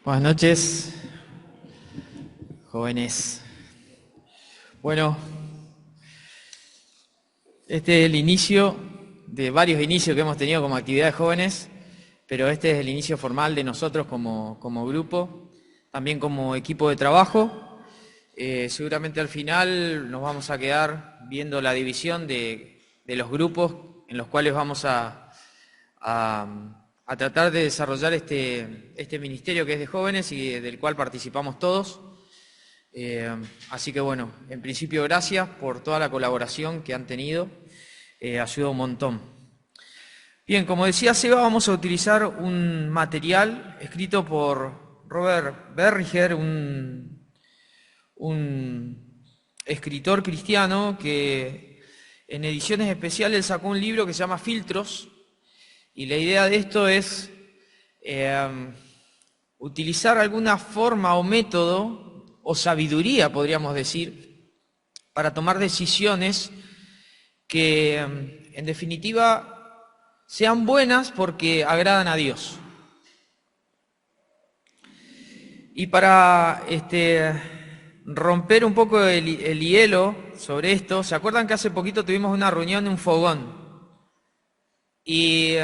Buenas noches, jóvenes. Bueno, este es el inicio de varios inicios que hemos tenido como actividades jóvenes, pero este es el inicio formal de nosotros como grupo, también como equipo de trabajo. Seguramente al final nos vamos a quedar viendo la división de los grupos en los cuales vamos a tratar de desarrollar este ministerio que es de jóvenes y del cual participamos todos. Así que bueno, en principio gracias por toda la colaboración que han tenido, ayuda un montón. Bien, como decía Seba, vamos a utilizar un material escrito por Robert Berriger, un escritor cristiano que en ediciones especiales sacó un libro que se llama Filtros, y la idea de esto es utilizar alguna forma o método o sabiduría, podríamos decir, para tomar decisiones que en definitiva sean buenas porque agradan a Dios. Y para romper un poco el hielo sobre esto, ¿se acuerdan que hace poquito tuvimos una reunión en un fogón? Y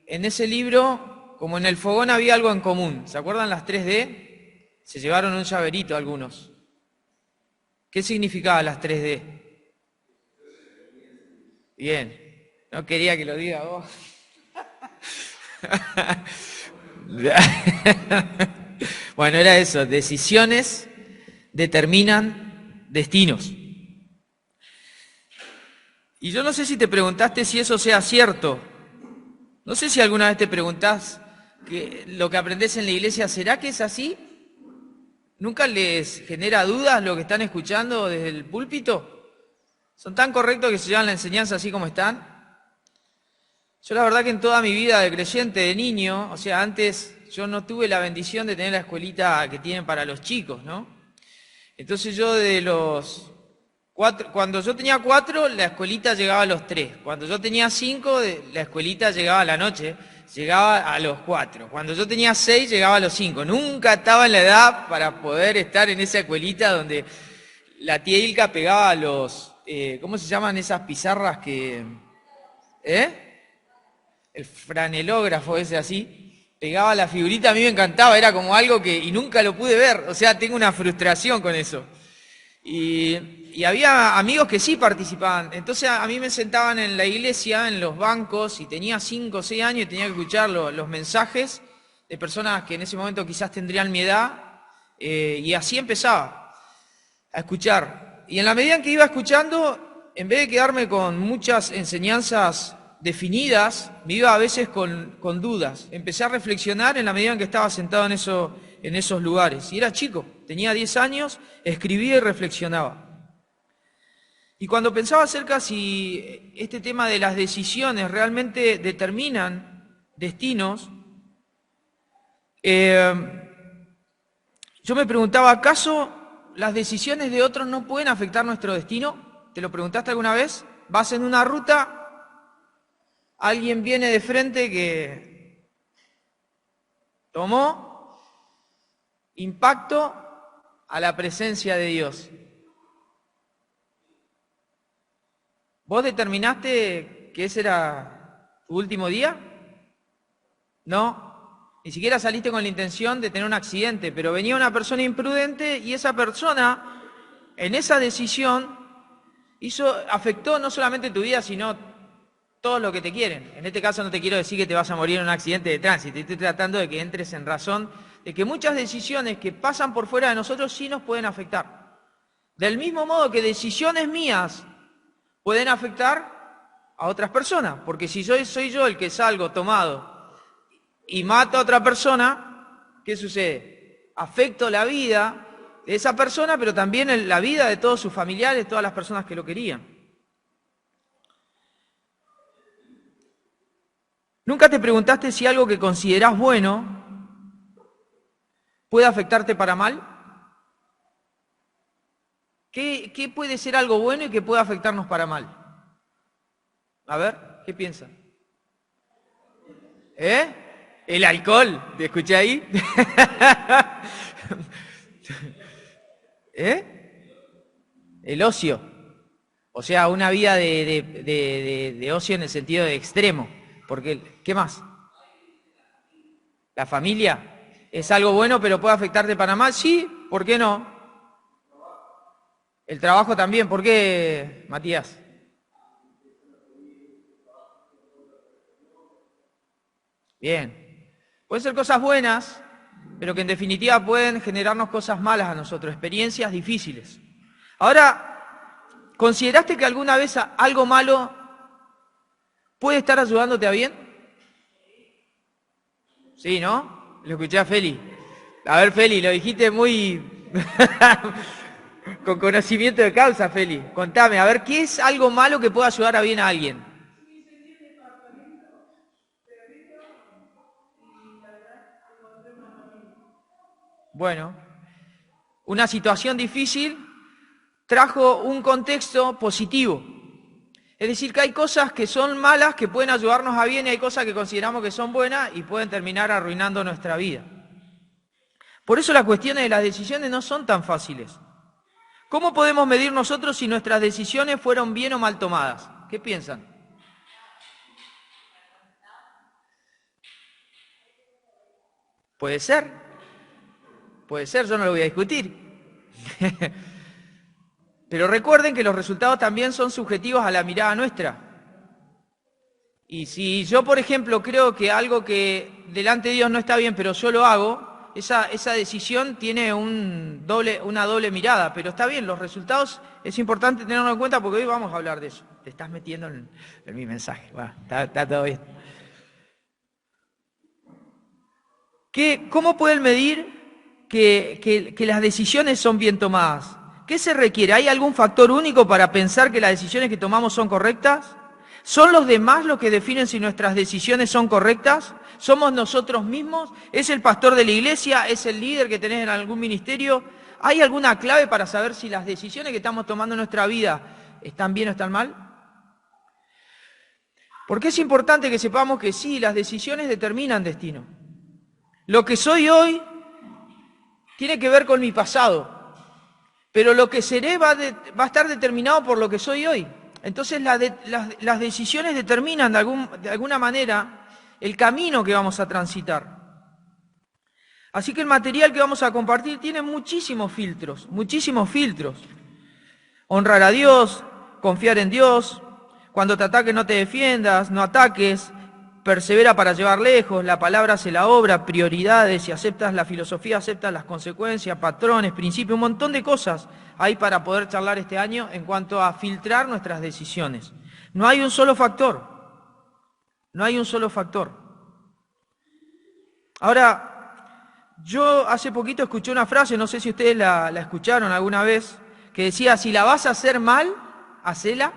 en ese libro, como en el fogón había algo en común, ¿se acuerdan las 3D? Se llevaron un llaverito algunos. ¿Qué significaba las 3D? Bien, no quería que lo diga vos. Bueno, era eso, decisiones determinan destinos. Y yo no sé si te preguntaste si eso sea cierto. No sé si alguna vez te preguntás que lo que aprendés en la iglesia, ¿será que es así? ¿Nunca les genera dudas lo que están escuchando desde el púlpito? ¿Son tan correctos que se llevan la enseñanza así como están? Yo la verdad que en toda mi vida de creyente, de niño, o sea, antes yo no tuve la bendición de tener la escuelita que tienen para los chicos, ¿no? Entonces yo de los 4, cuando yo tenía 4, la escuelita llegaba a los 3. Cuando yo tenía 5, la escuelita llegaba a la noche, llegaba a los 4. Cuando yo tenía 6, llegaba a los 5. Nunca estaba en la edad para poder estar en esa escuelita donde la tía Ilka pegaba los, ¿cómo se llaman esas pizarras que, el franelógrafo ese así, pegaba la figurita, a mí me encantaba, era como algo que, y nunca lo pude ver, o sea, tengo una frustración con eso. Y había amigos que sí participaban, entonces a mí me sentaban en la iglesia, en los bancos, y tenía 5 o 6 años y tenía que escuchar los mensajes de personas que en ese momento quizás tendrían mi edad, y así empezaba a escuchar. Y en la medida en que iba escuchando, en vez de quedarme con muchas enseñanzas definidas, me iba a veces con dudas. Empecé a reflexionar en la medida en que estaba sentado en esos lugares. Y era chico, tenía 10 años, escribía y reflexionaba. Y cuando pensaba acerca si este tema de las decisiones realmente determinan destinos, yo me preguntaba, ¿acaso las decisiones de otros no pueden afectar nuestro destino? ¿Te lo preguntaste alguna vez? Vas en una ruta, alguien viene de frente que tomó impacto a la presencia de Dios. ¿Vos determinaste que ese era tu último día? No, ni siquiera saliste con la intención de tener un accidente, pero venía una persona imprudente y esa persona, en esa decisión, afectó no solamente tu vida, sino todo lo que te quieren. En este caso no te quiero decir que te vas a morir en un accidente de tránsito, estoy tratando de que entres en razón de que muchas decisiones que pasan por fuera de nosotros sí nos pueden afectar. Del mismo modo que decisiones mías pueden afectar a otras personas, porque si soy yo el que salgo tomado y mato a otra persona, ¿qué sucede? Afecto la vida de esa persona, pero también la vida de todos sus familiares, todas las personas que lo querían. ¿Nunca te preguntaste si algo que considerás bueno puede afectarte para mal? ¿Qué puede ser algo bueno y que puede afectarnos para mal? A ver, ¿qué piensan? ¿Eh? El alcohol, ¿te escuché ahí? ¿Eh? El ocio. O sea, una vida de ocio en el sentido de extremo. Porque, ¿qué más? ¿La familia? ¿Es algo bueno pero puede afectarte para mal? Sí, ¿por qué no? El trabajo también, ¿por qué, Matías? Bien. Pueden ser cosas buenas, pero que en definitiva pueden generarnos cosas malas a nosotros, experiencias difíciles. Ahora, ¿consideraste que alguna vez algo malo puede estar ayudándote a bien? Sí, ¿no? Lo escuché a Feli. A ver, Feli, lo dijiste muy con conocimiento de causa, Feli. Contame, a ver, ¿qué es algo malo que pueda ayudar a bien a alguien? Bueno, una situación difícil trajo un contexto positivo. Es decir, que hay cosas que son malas que pueden ayudarnos a bien y hay cosas que consideramos que son buenas y pueden terminar arruinando nuestra vida. Por eso las cuestiones de las decisiones no son tan fáciles. ¿Cómo podemos medir nosotros si nuestras decisiones fueron bien o mal tomadas? ¿Qué piensan? Puede ser, yo no lo voy a discutir. Pero recuerden que los resultados también son subjetivos a la mirada nuestra. Y si yo, por ejemplo, creo que algo que delante de Dios no está bien, pero yo lo hago, esa decisión tiene una doble mirada. Pero está bien, los resultados es importante tenerlo en cuenta porque hoy vamos a hablar de eso. Te estás metiendo en mi mensaje. Bueno, está todo bien. ¿Cómo pueden medir que las decisiones son bien tomadas? ¿Qué se requiere? ¿Hay algún factor único para pensar que las decisiones que tomamos son correctas? ¿Son los demás los que definen si nuestras decisiones son correctas? ¿Somos nosotros mismos? ¿Es el pastor de la iglesia? ¿Es el líder que tenés en algún ministerio? ¿Hay alguna clave para saber si las decisiones que estamos tomando en nuestra vida están bien o están mal? Porque es importante que sepamos que sí, las decisiones determinan destino. Lo que soy hoy tiene que ver con mi pasado, pero lo que seré va a estar determinado por lo que soy hoy. Entonces las decisiones determinan de alguna manera el camino que vamos a transitar. Así que el material que vamos a compartir tiene muchísimos filtros, muchísimos filtros. Honrar a Dios, confiar en Dios, cuando te ataquen no te defiendas, no ataques, persevera para llevar lejos, la palabra hace la obra, prioridades, si aceptas la filosofía, aceptas las consecuencias, patrones, principios, un montón de cosas hay para poder charlar este año en cuanto a filtrar nuestras decisiones. No hay un solo factor, no hay un solo factor. Ahora, yo hace poquito escuché una frase, no sé si ustedes la escucharon alguna vez, que decía, si la vas a hacer mal, hacela.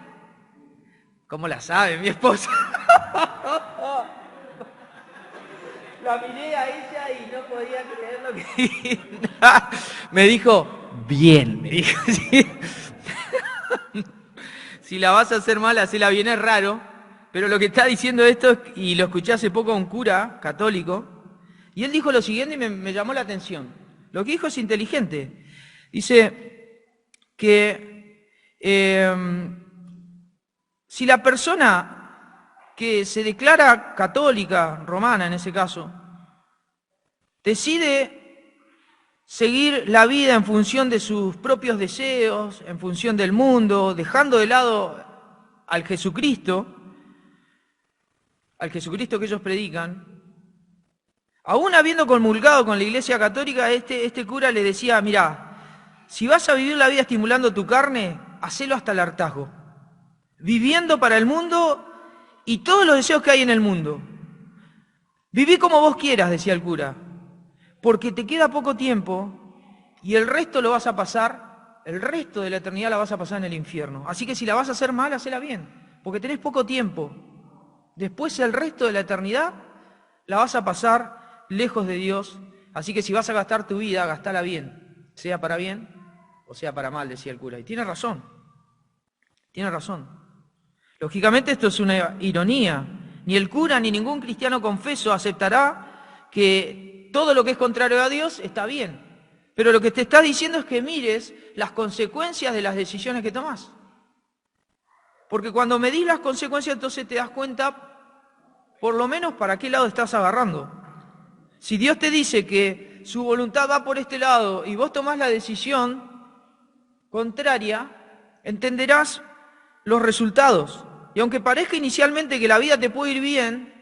¿Cómo la sabe mi esposa? La miré a ella y no podía creer lo que me dijo, bien, me dijo. ¿Sí? Si la vas a hacer mal, hacela bien, es raro. Pero lo que está diciendo esto, y lo escuché hace poco a un cura católico, y él dijo lo siguiente y me llamó la atención. Lo que dijo es inteligente. Dice que si la persona que se declara católica, romana en ese caso, decide seguir la vida en función de sus propios deseos, en función del mundo, dejando de lado al Jesucristo que ellos predican, aún habiendo comulgado con la Iglesia Católica, este cura le decía, mirá, si vas a vivir la vida estimulando tu carne, hacelo hasta el hartazgo, viviendo para el mundo y todos los deseos que hay en el mundo. Viví como vos quieras, decía el cura, porque te queda poco tiempo y el resto lo vas a pasar, el resto de la eternidad la vas a pasar en el infierno. Así que si la vas a hacer mal, hacela bien, porque tenés poco tiempo. Después el resto de la eternidad la vas a pasar lejos de Dios. Así que si vas a gastar tu vida, gastala bien, sea para bien o sea para mal, decía el cura. Y tiene razón, tiene razón. Lógicamente esto es una ironía. Ni el cura ni ningún cristiano confeso aceptará que todo lo que es contrario a Dios está bien. Pero lo que te está diciendo es que mires las consecuencias de las decisiones que tomás. Porque cuando medís las consecuencias, entonces te das cuenta, por lo menos, para qué lado estás agarrando. Si Dios te dice que su voluntad va por este lado y vos tomás la decisión contraria, entenderás los resultados. Y aunque parezca inicialmente que la vida te puede ir bien,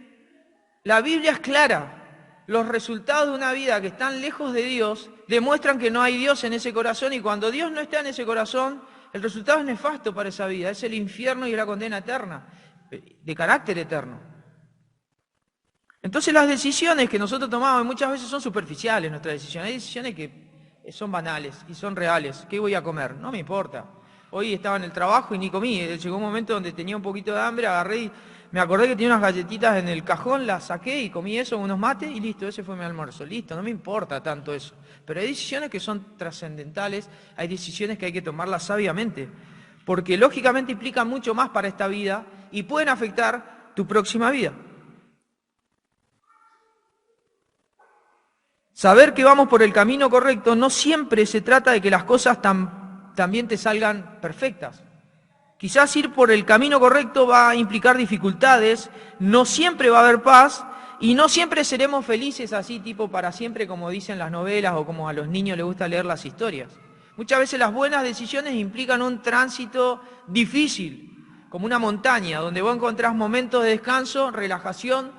la Biblia es clara. Los resultados de una vida que están lejos de Dios demuestran que no hay Dios en ese corazón, y cuando Dios no está en ese corazón, el resultado es nefasto para esa vida. Es el infierno y la condena eterna, de carácter eterno. Entonces las decisiones que nosotros tomamos muchas veces son superficiales, nuestras decisiones. Hay decisiones que son banales y son reales. ¿Qué voy a comer? No me importa. Hoy estaba en el trabajo y ni comí. Llegó un momento donde tenía un poquito de hambre, agarré y me acordé que tenía unas galletitas en el cajón, las saqué y comí eso, unos mates y listo, ese fue mi almuerzo. Listo, no me importa tanto eso. Pero hay decisiones que son trascendentales, hay decisiones que hay que tomarlas sabiamente, porque lógicamente implican mucho más para esta vida y pueden afectar tu próxima vida. Saber que vamos por el camino correcto no siempre se trata de que las cosas también te salgan perfectas. Quizás ir por el camino correcto va a implicar dificultades, no siempre va a haber paz y no siempre seremos felices así tipo para siempre como dicen las novelas o como a los niños les gusta leer las historias. Muchas veces las buenas decisiones implican un tránsito difícil, como una montaña, donde vos encontrás momentos de descanso, relajación,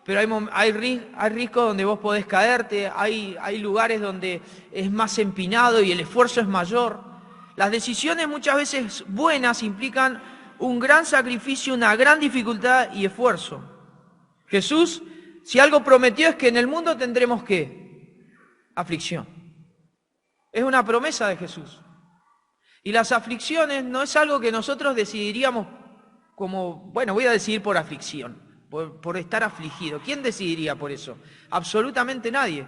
pero hay riscos donde vos podés caerte, hay lugares donde es más empinado y el esfuerzo es mayor. Las decisiones muchas veces buenas implican un gran sacrificio, una gran dificultad y esfuerzo. Jesús, si algo prometió, es que en el mundo tendremos ¿qué? Aflicción. Es una promesa de Jesús. Y las aflicciones no es algo que nosotros decidiríamos como, bueno, voy a decidir por aflicción. Por estar afligido. ¿Quién decidiría por eso? Absolutamente nadie.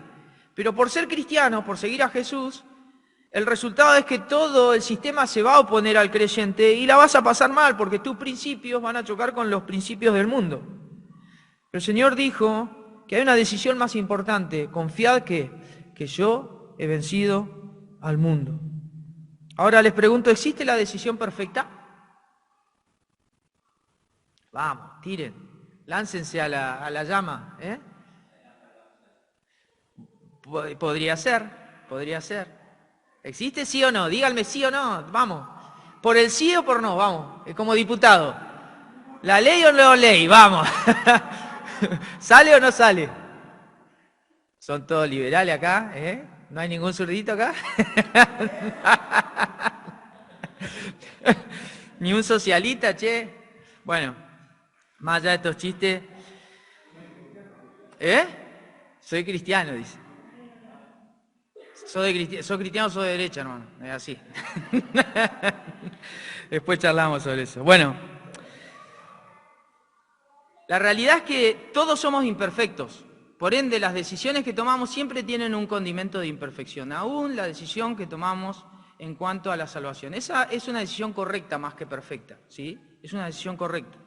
Pero por ser cristiano, por seguir a Jesús, el resultado es que todo el sistema se va a oponer al creyente y la vas a pasar mal porque tus principios van a chocar con los principios del mundo. Pero el Señor dijo que hay una decisión más importante: confiad que yo he vencido al mundo. Ahora les pregunto, ¿existe la decisión perfecta? Vamos, tiren. Láncense a la llama, ¿eh? Podría ser. ¿Existe sí o no? Díganme sí o no, vamos. ¿Por el sí o por no? Vamos, como diputado. ¿La ley o no ley? Vamos. ¿Sale o no sale? Son todos liberales acá, ¿eh? ¿No hay ningún zurdito acá? Ni un socialista, che. Bueno, más allá de estos chistes, ¿eh? Soy cristiano, dice. ¿Soy cristiano o soy de derecha, hermano? Es así. Después charlamos sobre eso. Bueno, la realidad es que todos somos imperfectos. Por ende, las decisiones que tomamos siempre tienen un condimento de imperfección. Aún la decisión que tomamos en cuanto a la salvación. Esa es una decisión correcta más que perfecta, ¿sí? Es una decisión correcta.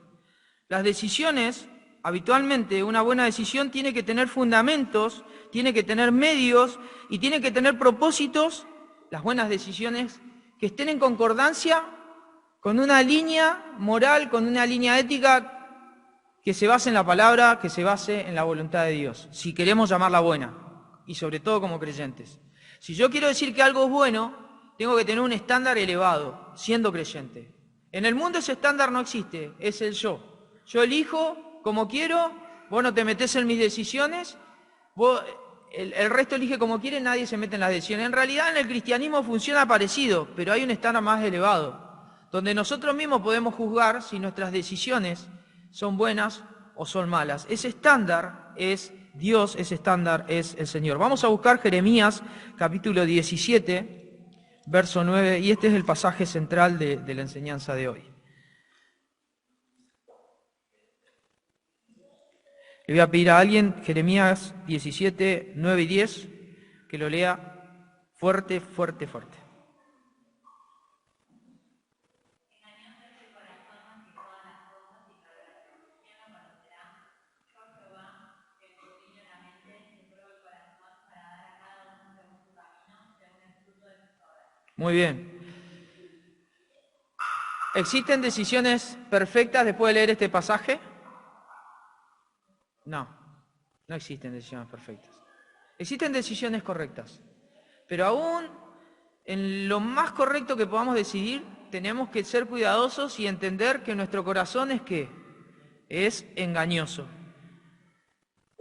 Las decisiones, habitualmente, una buena decisión tiene que tener fundamentos, tiene que tener medios y tiene que tener propósitos, las buenas decisiones, que estén en concordancia con una línea moral, con una línea ética que se base en la palabra, que se base en la voluntad de Dios, si queremos llamarla buena, y sobre todo como creyentes. Si yo quiero decir que algo es bueno, tengo que tener un estándar elevado, siendo creyente. En el mundo ese estándar no existe, es el yo. Yo elijo como quiero, vos no te metés en mis decisiones, el resto elige como quiere, nadie se mete en las decisiones. En realidad en el cristianismo funciona parecido, pero hay un estándar más elevado, donde nosotros mismos podemos juzgar si nuestras decisiones son buenas o son malas. Ese estándar es Dios, ese estándar es el Señor. Vamos a buscar Jeremías capítulo 17, verso 9, y este es el pasaje central de la enseñanza de hoy. Le voy a pedir a alguien, Jeremías 17, 9 y 10, que lo lea fuerte, fuerte, fuerte. Muy bien. ¿Existen decisiones perfectas después de leer este pasaje? No, no existen decisiones perfectas. Existen decisiones correctas. Pero aún en lo más correcto que podamos decidir, tenemos que ser cuidadosos y entender que nuestro corazón es ¿qué? Es engañoso.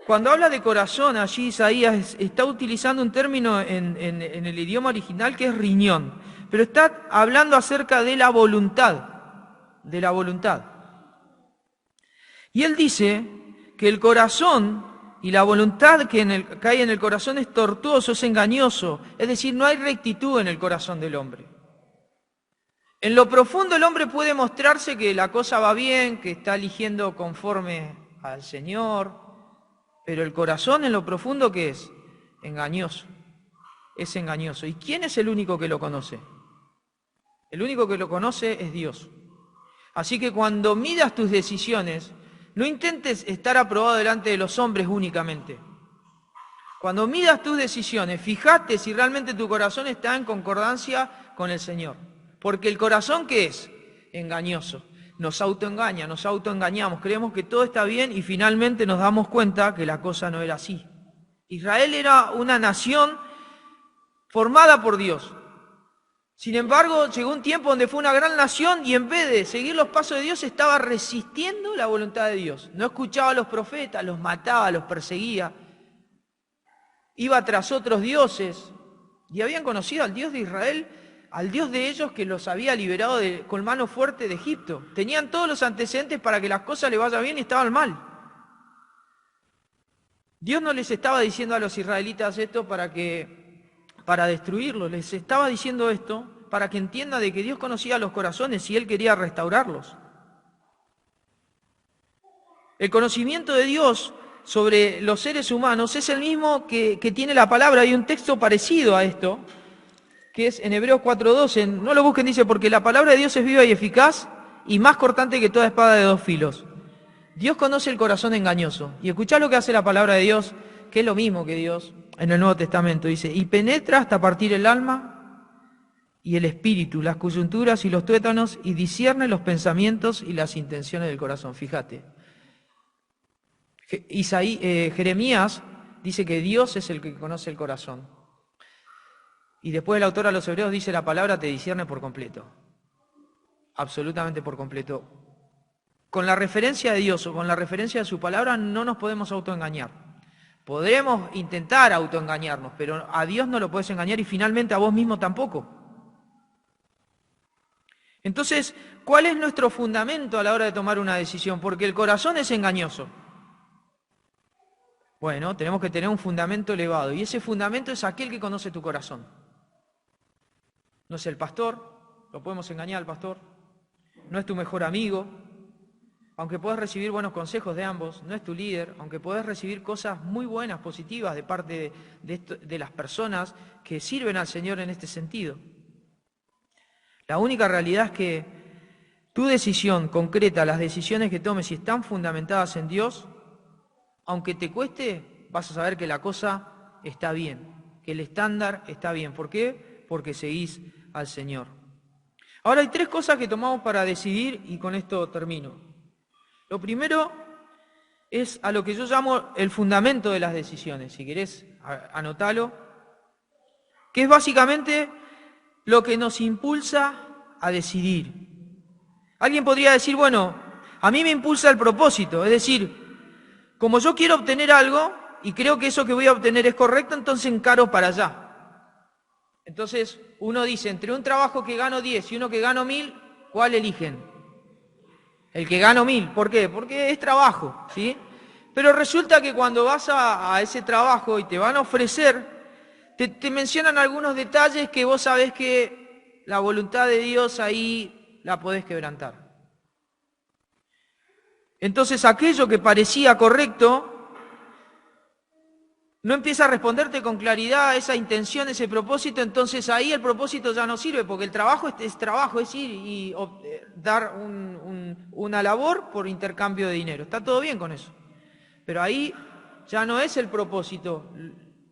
Cuando habla de corazón, allí Isaías está utilizando un término en el idioma original que es riñón, pero está hablando acerca de la voluntad, de la voluntad. Y él dice que el corazón y la voluntad que hay en el corazón es tortuoso, es engañoso, es decir, no hay rectitud en el corazón del hombre. En lo profundo el hombre puede mostrarse que la cosa va bien, que está eligiendo conforme al Señor, pero el corazón en lo profundo, ¿qué es? Engañoso. Es engañoso. ¿Y quién es el único que lo conoce? El único que lo conoce es Dios. Así que cuando midas tus decisiones, no intentes estar aprobado delante de los hombres únicamente. Cuando midas tus decisiones, fíjate si realmente tu corazón está en concordancia con el Señor. Porque el corazón, ¿qué es? Engañoso. Nos autoengaña, nos autoengañamos, creemos que todo está bien y finalmente nos damos cuenta que la cosa no era así. Israel era una nación formada por Dios. Sin embargo, llegó un tiempo donde fue una gran nación y en vez de seguir los pasos de Dios estaba resistiendo la voluntad de Dios. No escuchaba a los profetas, los mataba, los perseguía. Iba tras otros dioses y habían conocido al Dios de Israel, al Dios de ellos que los había liberado con mano fuerte de Egipto. Tenían todos los antecedentes para que las cosas les vayan bien y estaban mal. Dios no les estaba diciendo a los israelitas esto para destruirlos, les estaba diciendo esto para que entiendan de que Dios conocía los corazones y Él quería restaurarlos. El conocimiento de Dios sobre los seres humanos es el mismo que tiene la palabra. Hay un texto parecido a esto, que es en Hebreos 4:12, no lo busquen, dice, porque la palabra de Dios es viva y eficaz y más cortante que toda espada de dos filos. Dios conoce el corazón engañoso. Y escuchá lo que hace la palabra de Dios, que es lo mismo que Dios en el Nuevo Testamento. Dice, y penetra hasta partir el alma y el espíritu, las coyunturas y los tuétanos, y discierne los pensamientos y las intenciones del corazón. Fíjate. Jeremías dice que Dios es el que conoce el corazón. Y después el autor a los Hebreos dice, la palabra te discierne por completo. Absolutamente por completo. Con la referencia de Dios o con la referencia de su palabra no nos podemos autoengañar. Podremos intentar autoengañarnos, pero a Dios no lo puedes engañar y finalmente a vos mismo tampoco. Entonces, ¿cuál es nuestro fundamento a la hora de tomar una decisión? Porque el corazón es engañoso. Bueno, tenemos que tener un fundamento elevado y ese fundamento es aquel que conoce tu corazón. No es el pastor, lo podemos engañar al pastor, no es tu mejor amigo, aunque puedas recibir buenos consejos de ambos, no es tu líder, aunque puedas recibir cosas muy buenas, positivas de parte de las personas que sirven al Señor en este sentido. La única realidad es que tu decisión concreta, las decisiones que tomes, si están fundamentadas en Dios, aunque te cueste, vas a saber que la cosa está bien, que el estándar está bien. ¿Por qué? Porque seguís al Señor. Ahora hay tres cosas que tomamos para decidir y con esto termino. Lo primero es a lo que yo llamo el fundamento de las decisiones, si querés anotalo, que es básicamente lo que nos impulsa a decidir. Alguien podría decir, bueno, a mí me impulsa el propósito, es decir, como yo quiero obtener algo y creo que eso que voy a obtener es correcto, entonces encaro para allá. Entonces uno dice, entre un trabajo que gano 10 y uno que gano 1000, ¿cuál eligen? El que gano 1000, ¿por qué? Porque es trabajo, ¿sí? Pero resulta que cuando vas a ese trabajo y te van a ofrecer, te mencionan algunos detalles que vos sabés que la voluntad de Dios ahí la podés quebrantar. Entonces aquello que parecía correcto no empieza a responderte con claridad a esa intención, ese propósito, entonces ahí el propósito ya no sirve, porque el trabajo es trabajo, es ir y dar una labor por intercambio de dinero. Está todo bien con eso. Pero ahí ya no es el propósito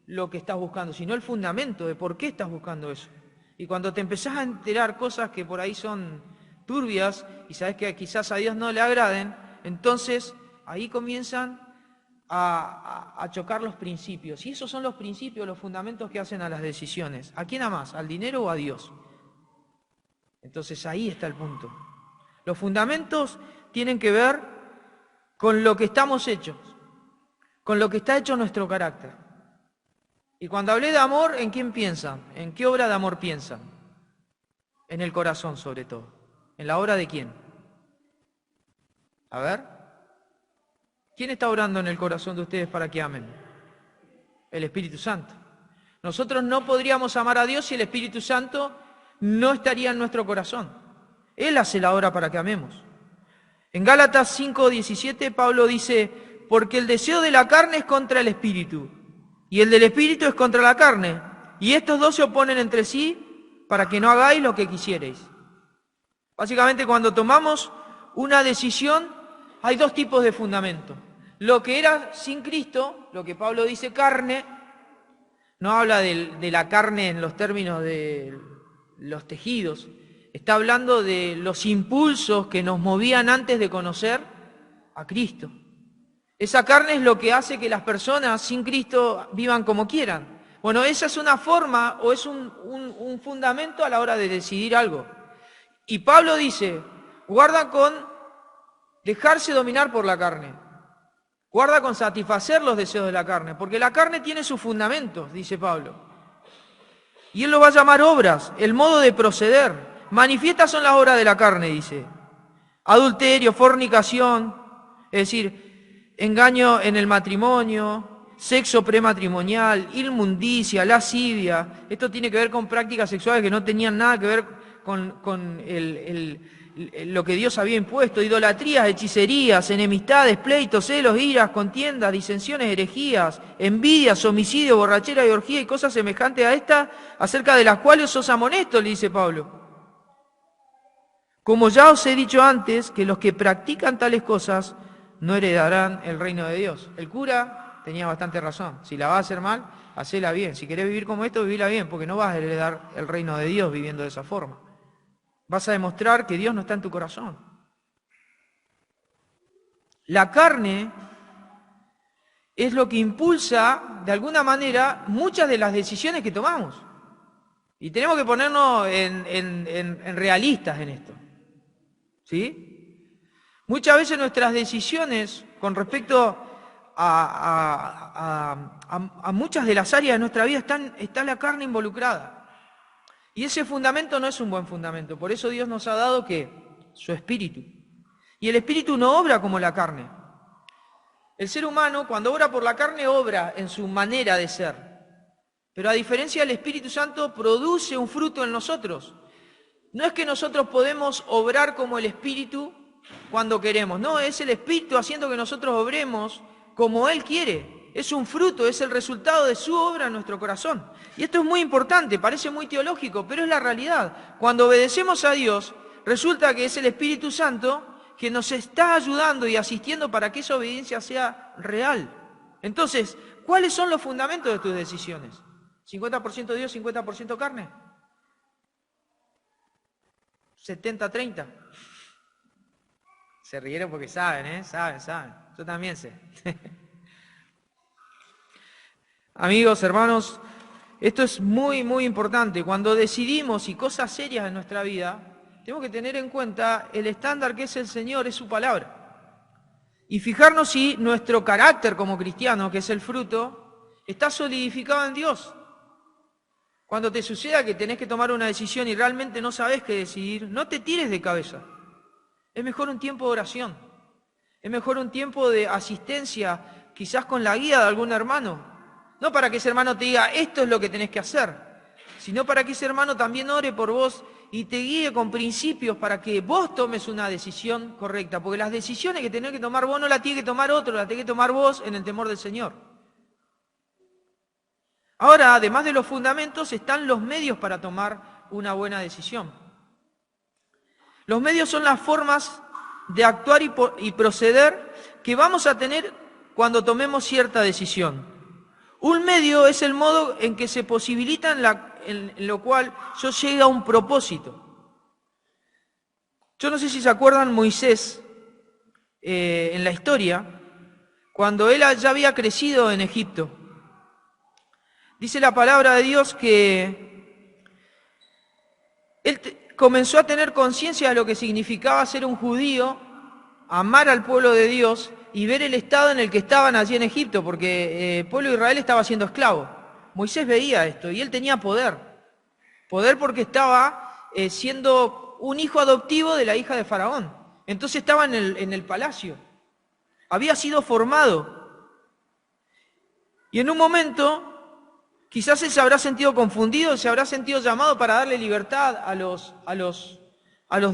lo que estás buscando, sino el fundamento de por qué estás buscando eso. Y cuando te empezás a enterar cosas que por ahí son turbias y sabes que quizás a Dios no le agraden, entonces ahí comienzan a chocar los principios. Y esos son los principios, los fundamentos que hacen a las decisiones. ¿A quién amás? ¿Al dinero o a Dios? Entonces ahí está el punto. Los fundamentos tienen que ver con lo que estamos hechos, con lo que está hecho nuestro carácter. Y cuando hablé de amor, ¿en quién piensan? ¿En qué obra de amor piensan? En el corazón, sobre todo. ¿En la obra de quién? A ver. ¿Quién está obrando en el corazón de ustedes para que amen? El Espíritu Santo. Nosotros no podríamos amar a Dios si el Espíritu Santo no estaría en nuestro corazón. Él hace la obra para que amemos. En Gálatas 5:17 Pablo dice, porque el deseo de la carne es contra el Espíritu, y el del Espíritu es contra la carne, y estos dos se oponen entre sí para que no hagáis lo que quisierais. Básicamente, cuando tomamos una decisión, hay dos tipos de fundamento. Lo que era sin Cristo, lo que Pablo dice carne, no habla de la carne en los términos de los tejidos, está hablando de los impulsos que nos movían antes de conocer a Cristo. Esa carne es lo que hace que las personas sin Cristo vivan como quieran. Bueno, esa es una forma o es un fundamento a la hora de decidir algo. Y Pablo dice, guarda con dejarse dominar por la carne. Guarda con satisfacer los deseos de la carne, porque la carne tiene sus fundamentos, dice Pablo. Y él lo va a llamar obras, el modo de proceder. Manifiestas son las obras de la carne, dice. Adulterio, fornicación, es decir, engaño en el matrimonio, sexo prematrimonial, inmundicia, lascivia. Esto tiene que ver con prácticas sexuales que no tenían nada que ver con lo que Dios había impuesto. Idolatrías, hechicerías, enemistades, pleitos, celos, iras, contiendas, disensiones, herejías, envidias, homicidio, borrachera y orgía y cosas semejantes a estas, acerca de las cuales os amonesto, le dice Pablo. Como ya os he dicho antes, que los que practican tales cosas no heredarán el reino de Dios. El cura tenía bastante razón. Si la vas a hacer mal, hacela bien. Si querés vivir como esto, vivila bien, porque no vas a heredar el reino de Dios viviendo de esa forma. Vas a demostrar que Dios no está en tu corazón. La carne es lo que impulsa, de alguna manera, muchas de las decisiones que tomamos. Y tenemos que ponernos en realistas en esto. ¿Sí? Muchas veces nuestras decisiones con respecto a muchas de las áreas de nuestra vida está la carne involucrada. Y ese fundamento no es un buen fundamento. Por eso Dios nos ha dado ¿qué? Su Espíritu. Y el Espíritu no obra como la carne. El ser humano, cuando obra por la carne, obra en su manera de ser. Pero a diferencia del Espíritu Santo, produce un fruto en nosotros. No es que nosotros podemos obrar como el Espíritu cuando queremos. No, es el Espíritu haciendo que nosotros obremos como Él quiere. Es un fruto, es el resultado de su obra en nuestro corazón. Y esto es muy importante, parece muy teológico, pero es la realidad. Cuando obedecemos a Dios, resulta que es el Espíritu Santo que nos está ayudando y asistiendo para que esa obediencia sea real. Entonces, ¿cuáles son los fundamentos de tus decisiones? ¿50% Dios, 50% carne? ¿70-30? Se rieron porque saben, saben. Yo también sé. Amigos, hermanos, esto es muy, muy importante. Cuando decidimos y cosas serias en nuestra vida, tenemos que tener en cuenta el estándar que es el Señor, es su palabra. Y fijarnos si nuestro carácter como cristiano, que es el fruto, está solidificado en Dios. Cuando te suceda que tenés que tomar una decisión y realmente no sabés qué decidir, no te tires de cabeza. Es mejor un tiempo de oración. Es mejor un tiempo de asistencia, quizás con la guía de algún hermano. No para que ese hermano te diga, esto es lo que tenés que hacer, sino para que ese hermano también ore por vos y te guíe con principios para que vos tomes una decisión correcta. Porque las decisiones que tenés que tomar vos no las tiene que tomar otro, las tenés que tomar vos en el temor del Señor. Ahora, además de los fundamentos, están los medios para tomar una buena decisión. Los medios son las formas de actuar y proceder que vamos a tener cuando tomemos cierta decisión. Un medio es el modo en que se posibilita en lo cual yo llegue a un propósito. Yo no sé si se acuerdan Moisés en la historia, cuando él ya había crecido en Egipto. Dice la palabra de Dios que él comenzó a tener conciencia de lo que significaba ser un judío, amar al pueblo de Dios y ver el estado en el que estaban allí en Egipto, porque el pueblo de Israel estaba siendo esclavo. Moisés veía esto y él tenía poder. Poder porque estaba siendo un hijo adoptivo de la hija de Faraón. Entonces estaba en el palacio. Había sido formado. Y en un momento, quizás él se habrá sentido confundido, se habrá sentido llamado para darle libertad a los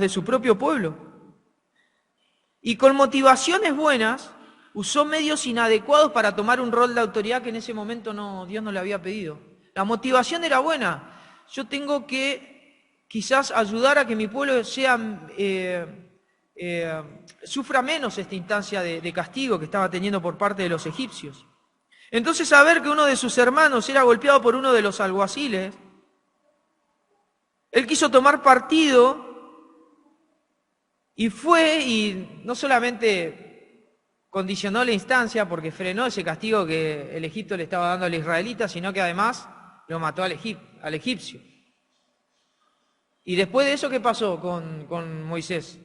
de su propio pueblo. Y con motivaciones buenas, usó medios inadecuados para tomar un rol de autoridad que en ese momento Dios no le había pedido. La motivación era buena. Yo tengo que quizás ayudar a que mi pueblo sufra menos esta instancia de castigo que estaba teniendo por parte de los egipcios. Entonces, saber que uno de sus hermanos era golpeado por uno de los alguaciles, él quiso tomar partido y fue, y no solamente condicionó la instancia porque frenó ese castigo que el Egipto le estaba dando al israelita, sino que además lo mató al egipcio. Y después de eso, ¿qué pasó con Moisés?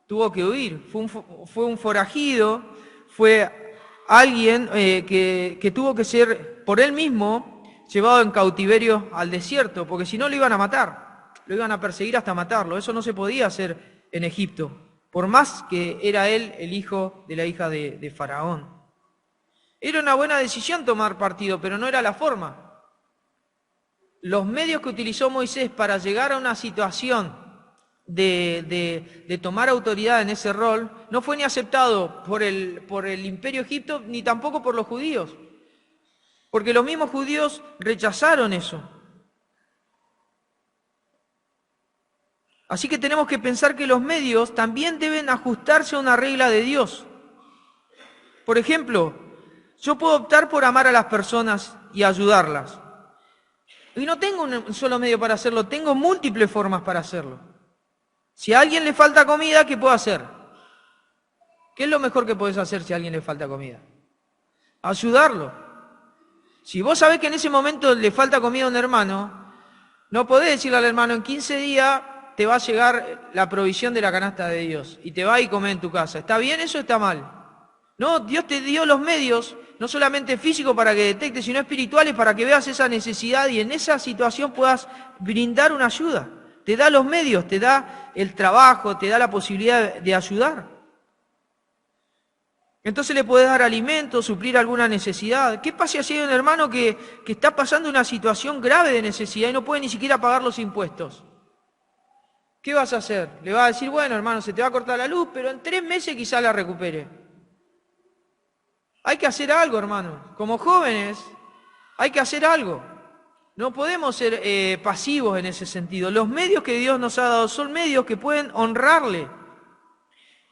Tuvo que huir, fue un forajido, fue alguien que tuvo que ser por él mismo llevado en cautiverio al desierto, porque si no lo iban a matar, lo iban a perseguir hasta matarlo. Eso no se podía hacer en Egipto, por más que era él el hijo de la hija de Faraón. Era una buena decisión tomar partido, pero no era la forma. Los medios que utilizó Moisés para llegar a una situación de tomar autoridad en ese rol no fue ni aceptado por el imperio egipto, ni tampoco por los judíos, porque los mismos judíos rechazaron eso. Así que tenemos que pensar que los medios también deben ajustarse a una regla de Dios. Por ejemplo, yo puedo optar por amar a las personas y ayudarlas. Y no tengo un solo medio para hacerlo, tengo múltiples formas para hacerlo. Si a alguien le falta comida, ¿qué puedo hacer? ¿Qué es lo mejor que podés hacer si a alguien le falta comida? Ayudarlo. Si vos sabés que en ese momento le falta comida a un hermano, no podés decirle al hermano, en 15 días te va a llegar la provisión de la canasta de Dios y te va a ir a comer en tu casa. ¿Está bien eso o está mal? No, Dios te dio los medios, no solamente físicos para que detectes, sino espirituales para que veas esa necesidad y en esa situación puedas brindar una ayuda. Te da los medios, te da el trabajo, te da la posibilidad de ayudar. Entonces le podés dar alimento, suplir alguna necesidad. ¿Qué pasa si hay un hermano que está pasando una situación grave de necesidad y no puede ni siquiera pagar los impuestos? ¿Qué vas a hacer? Le vas a decir, bueno, hermano, se te va a cortar la luz, pero en 3 meses quizás la recupere. Hay que hacer algo, hermano. Como jóvenes, hay que hacer algo. No podemos ser pasivos en ese sentido. Los medios que Dios nos ha dado son medios que pueden honrarle.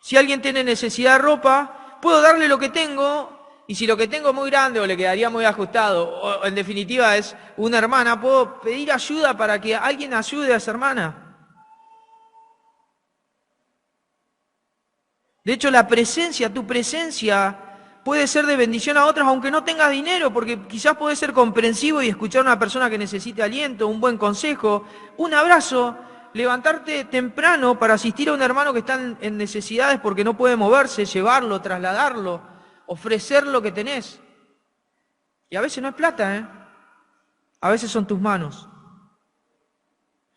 Si alguien tiene necesidad de ropa, puedo darle lo que tengo, y si lo que tengo es muy grande o le quedaría muy ajustado, o en definitiva es una hermana, puedo pedir ayuda para que alguien ayude a esa hermana. De hecho, tu presencia puede ser de bendición a otros aunque no tengas dinero, porque quizás podés ser comprensivo y escuchar a una persona que necesite aliento, un buen consejo, un abrazo, levantarte temprano para asistir a un hermano que está en necesidades porque no puede moverse, llevarlo, trasladarlo, ofrecer lo que tenés. Y a veces no es plata, a veces son tus manos.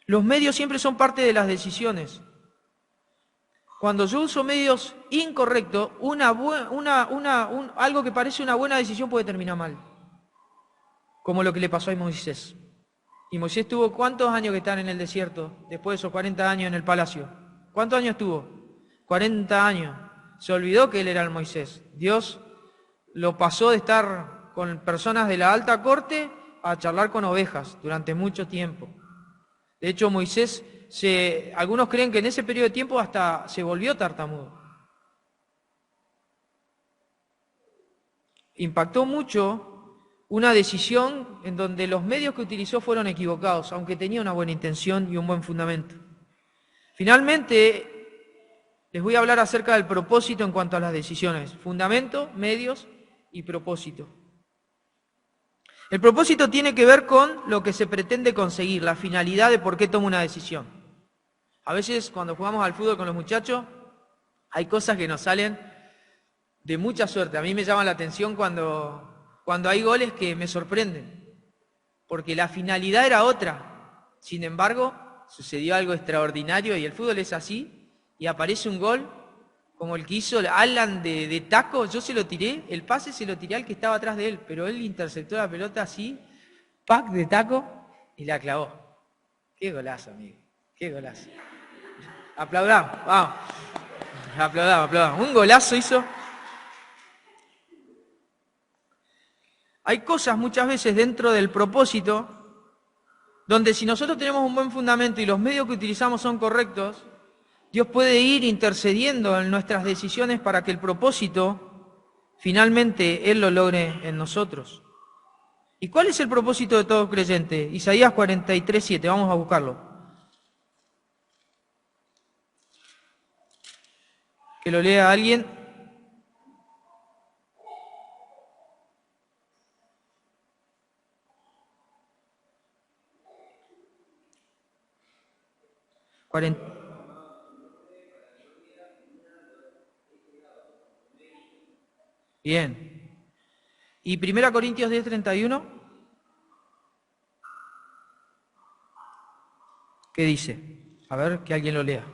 Los medios siempre son parte de las decisiones. Cuando yo uso medios incorrectos, algo que parece una buena decisión puede terminar mal. Como lo que le pasó a Moisés. Y Moisés tuvo ¿cuántos años que están en el desierto? Después de esos 40 años en el palacio. ¿Cuántos años tuvo? 40 años. Se olvidó que él era el Moisés. Dios lo pasó de estar con personas de la alta corte a charlar con ovejas durante mucho tiempo. De hecho, Moisés, algunos creen que en ese periodo de tiempo hasta se volvió tartamudo. Impactó mucho una decisión en donde los medios que utilizó fueron equivocados, aunque tenía una buena intención y un buen fundamento. Finalmente, les voy a hablar acerca del propósito en cuanto a las decisiones: fundamento, medios y propósito. El propósito tiene que ver con lo que se pretende conseguir, la finalidad de por qué tomo una decisión. A veces cuando jugamos al fútbol con los muchachos, hay cosas que nos salen de mucha suerte. A mí me llama la atención cuando hay goles que me sorprenden, porque la finalidad era otra. Sin embargo, sucedió algo extraordinario y el fútbol es así, y aparece un gol como el que hizo Alan de taco. Yo se lo tiré, el pase se lo tiré al que estaba atrás de él, pero él interceptó la pelota así, pack de taco, y la clavó. Qué golazo, amigo, qué golazo. Aplaudamos, vamos. Aplaudamos. Un golazo hizo. Hay cosas muchas veces dentro del propósito donde si nosotros tenemos un buen fundamento y los medios que utilizamos son correctos, Dios puede ir intercediendo en nuestras decisiones para que el propósito finalmente Él lo logre en nosotros. ¿Y cuál es el propósito de todo creyente? Isaías 43:7, vamos a buscarlo. Que lo lea alguien. Bien. ¿Y 1 Corintios 10:31? ¿Qué dice? A ver, que alguien lo lea.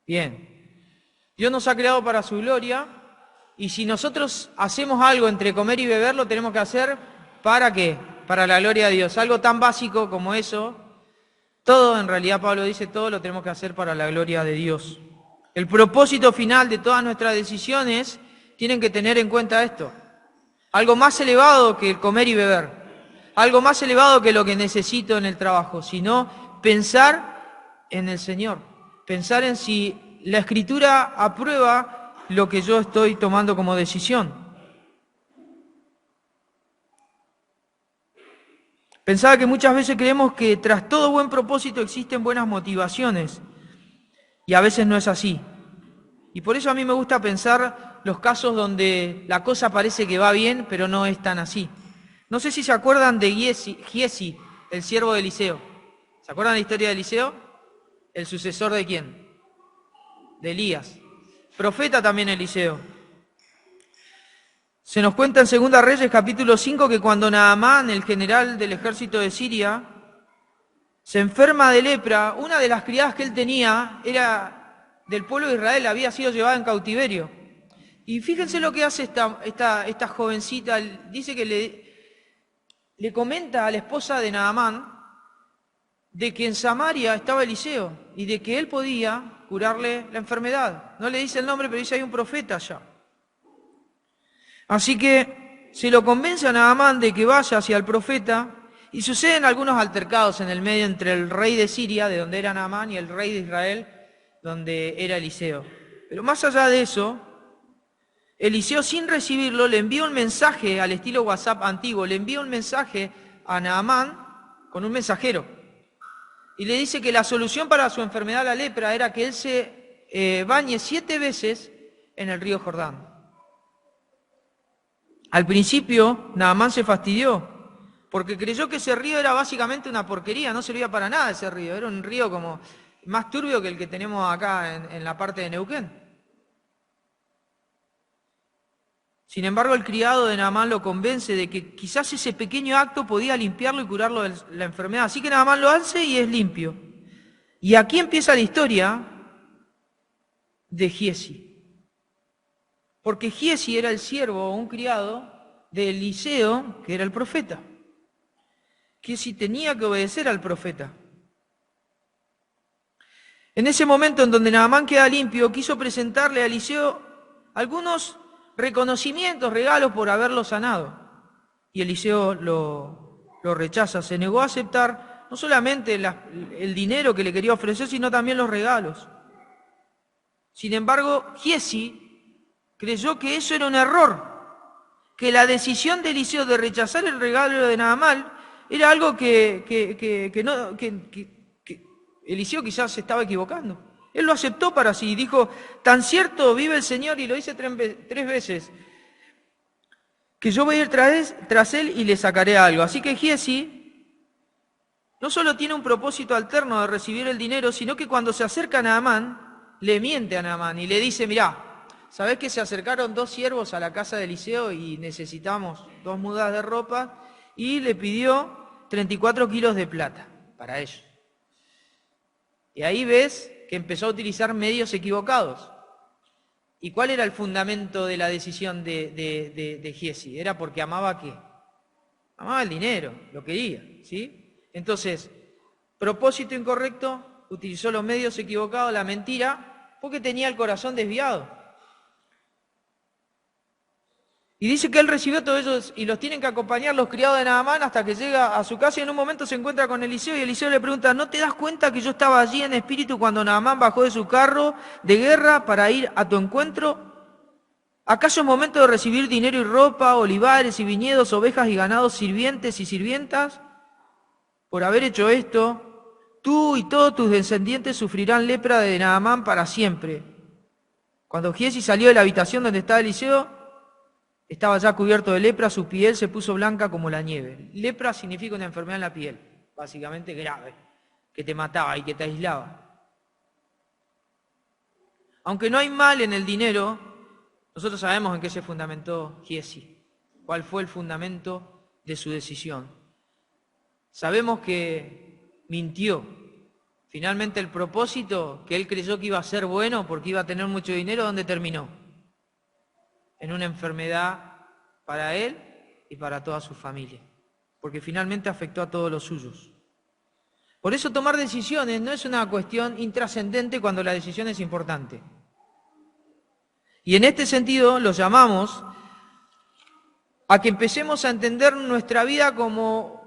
Bien. Dios nos ha creado para su gloria, y si nosotros hacemos algo entre comer y beber, lo tenemos que hacer ¿para qué? Para la gloria de Dios. Algo tan básico como eso, todo, en realidad Pablo dice, todo lo tenemos que hacer para la gloria de Dios. El propósito final de todas nuestras decisiones tienen que tener en cuenta esto: algo más elevado que el comer y beber, algo más elevado que lo que necesito en el trabajo, sino pensar en el Señor, pensar en si la Escritura aprueba lo que yo estoy tomando como decisión. Pensaba que muchas veces creemos que tras todo buen propósito existen buenas motivaciones, y a veces no es así. Y por eso a mí me gusta pensar los casos donde la cosa parece que va bien, pero no es tan así. No sé si se acuerdan de Giesi, el siervo de Eliseo. ¿Se acuerdan de la historia de Eliseo? ¿El sucesor de quién? De Elías. Profeta también Eliseo. Se nos cuenta en 2 Reyes capítulo 5 que cuando Naamán, el general del ejército de Siria, se enferma de lepra, una de las criadas que él tenía era del pueblo de Israel, había sido llevada en cautiverio. Y fíjense lo que hace esta jovencita. Dice que le comenta a la esposa de Naamán de que en Samaria estaba Eliseo y de que él podía curarle la enfermedad. No le dice el nombre, pero dice hay un profeta allá. Así que se lo convence a Naamán de que vaya hacia el profeta, y suceden algunos altercados en el medio entre el rey de Siria, de donde era Naamán, y el rey de Israel, donde era Eliseo. Pero más allá de eso, Eliseo, sin recibirlo, le envía un mensaje al estilo WhatsApp antiguo, le envía un mensaje a Naamán con un mensajero, y le dice que la solución para su enfermedad, la lepra, era que él se bañe 7 veces en el río Jordán. Al principio, Naamán se fastidió, porque creyó que ese río era básicamente una porquería, no servía para nada ese río, era un río como más turbio que el que tenemos acá en la parte de Neuquén. Sin embargo, el criado de Naamán lo convence de que quizás ese pequeño acto podía limpiarlo y curarlo de la enfermedad. Así que Naamán lo hace y es limpio. Y aquí empieza la historia de Giesi. Porque Giesi era el siervo o un criado de Eliseo, que era el profeta. Giesi tenía que obedecer al profeta. En ese momento en donde Naamán queda limpio, quiso presentarle a Eliseo algunos reconocimientos, regalos por haberlo sanado. Y Eliseo lo rechaza, se negó a aceptar no solamente el dinero que le quería ofrecer, sino también los regalos. Sin embargo, Giezi creyó que eso era un error, que la decisión de Eliseo de rechazar el regalo de Naamán era algo que Eliseo quizás se estaba equivocando. Él lo aceptó para sí y dijo, tan cierto vive el Señor, y lo dice tres veces, que yo voy a ir tras él y le sacaré algo. Así que Giezi no solo tiene un propósito alterno de recibir el dinero, sino que cuando se acerca a Naamán, le miente a Naamán y le dice, mirá, ¿sabés que se acercaron 2 siervos a la casa de Eliseo y necesitamos 2 mudas de ropa? Y le pidió 34 kilos de plata para ellos. Y ahí ves que empezó a utilizar medios equivocados. ¿Y cuál era el fundamento de la decisión de Giezi? Era porque amaba ¿qué? Amaba el dinero, lo quería, ¿sí? Entonces, propósito incorrecto, utilizó los medios equivocados, la mentira, porque tenía el corazón desviado. Y dice que él recibió todos ellos y los tienen que acompañar los criados de Naamán hasta que llega a su casa y en un momento se encuentra con Eliseo y Eliseo le pregunta, ¿no te das cuenta que yo estaba allí en espíritu cuando Naamán bajó de su carro de guerra para ir a tu encuentro? ¿Acaso es momento de recibir dinero y ropa, olivares y viñedos, ovejas y ganados, sirvientes y sirvientas? Por haber hecho esto, tú y todos tus descendientes sufrirán lepra de Naamán para siempre. Cuando Giezi salió de la habitación donde estaba Eliseo, estaba ya cubierto de lepra, su piel se puso blanca como la nieve. Lepra significa una enfermedad en la piel, básicamente grave, que te mataba y que te aislaba. Aunque no hay mal en el dinero, nosotros sabemos en qué se fundamentó Giezi, cuál fue el fundamento de su decisión. Sabemos que mintió. Finalmente el propósito que él creyó que iba a ser bueno porque iba a tener mucho dinero, ¿dónde terminó? En una enfermedad para él y para toda su familia, porque finalmente afectó a todos los suyos. Por eso tomar decisiones no es una cuestión intrascendente cuando la decisión es importante. Y en este sentido los llamamos a que empecemos a entender nuestra vida como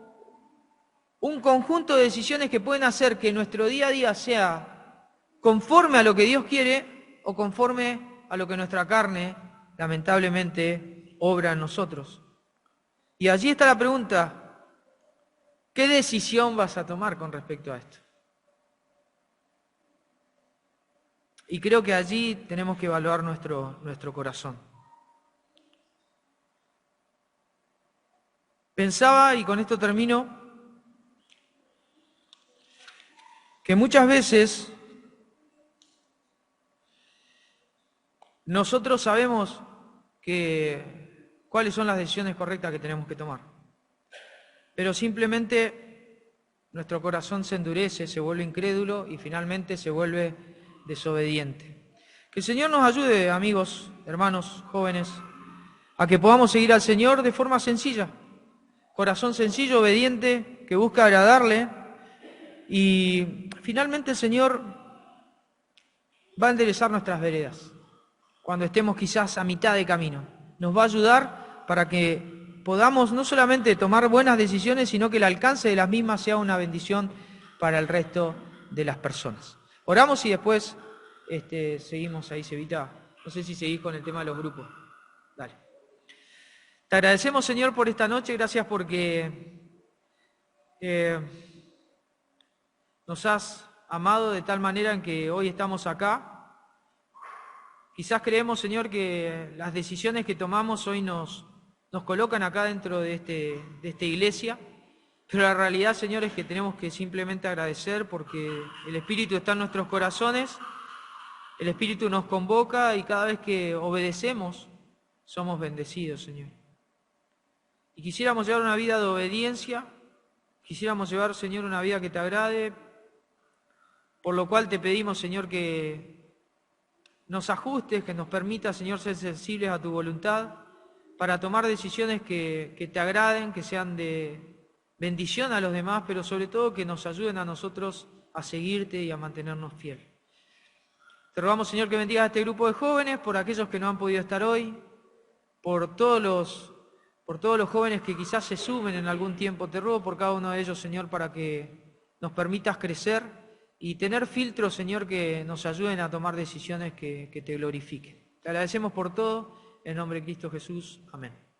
un conjunto de decisiones que pueden hacer que nuestro día a día sea conforme a lo que Dios quiere o conforme a lo que nuestra carne lamentablemente obra en nosotros. Y allí está la pregunta, ¿qué decisión vas a tomar con respecto a esto? Y creo que allí tenemos que evaluar nuestro corazón. Pensaba, y con esto termino, que muchas veces nosotros sabemos cuáles son las decisiones correctas que tenemos que tomar. Pero simplemente nuestro corazón se endurece, se vuelve incrédulo y finalmente se vuelve desobediente. Que el Señor nos ayude, amigos, hermanos, jóvenes, a que podamos seguir al Señor de forma sencilla. Corazón sencillo, obediente, que busca agradarle. Y finalmente el Señor va a enderezar nuestras veredas. Cuando estemos quizás a mitad de camino. Nos va a ayudar para que podamos no solamente tomar buenas decisiones, sino que el alcance de las mismas sea una bendición para el resto de las personas. Oramos y después seguimos ahí, Cevita. No sé si seguís con el tema de los grupos. Dale. Te agradecemos, Señor, por esta noche. Gracias porque nos has amado de tal manera en que hoy estamos acá. Quizás creemos, Señor, que las decisiones que tomamos hoy nos colocan acá dentro de esta iglesia, pero la realidad, Señor, es que tenemos que simplemente agradecer porque el Espíritu está en nuestros corazones, el Espíritu nos convoca y cada vez que obedecemos somos bendecidos, Señor. Y quisiéramos llevar una vida de obediencia, quisiéramos llevar, Señor, una vida que te agrade, por lo cual te pedimos, Señor, que nos ajustes, que nos permita, Señor, ser sensibles a tu voluntad para tomar decisiones que te agraden, que sean de bendición a los demás, pero sobre todo que nos ayuden a nosotros a seguirte y a mantenernos fieles. Te rogamos, Señor, que bendigas a este grupo de jóvenes, por aquellos que no han podido estar hoy, por todos los jóvenes que quizás se sumen en algún tiempo. Te ruego por cada uno de ellos, Señor, para que nos permitas crecer y tener filtros, Señor, que nos ayuden a tomar decisiones que te glorifiquen. Te agradecemos por todo, en nombre de Cristo Jesús. Amén.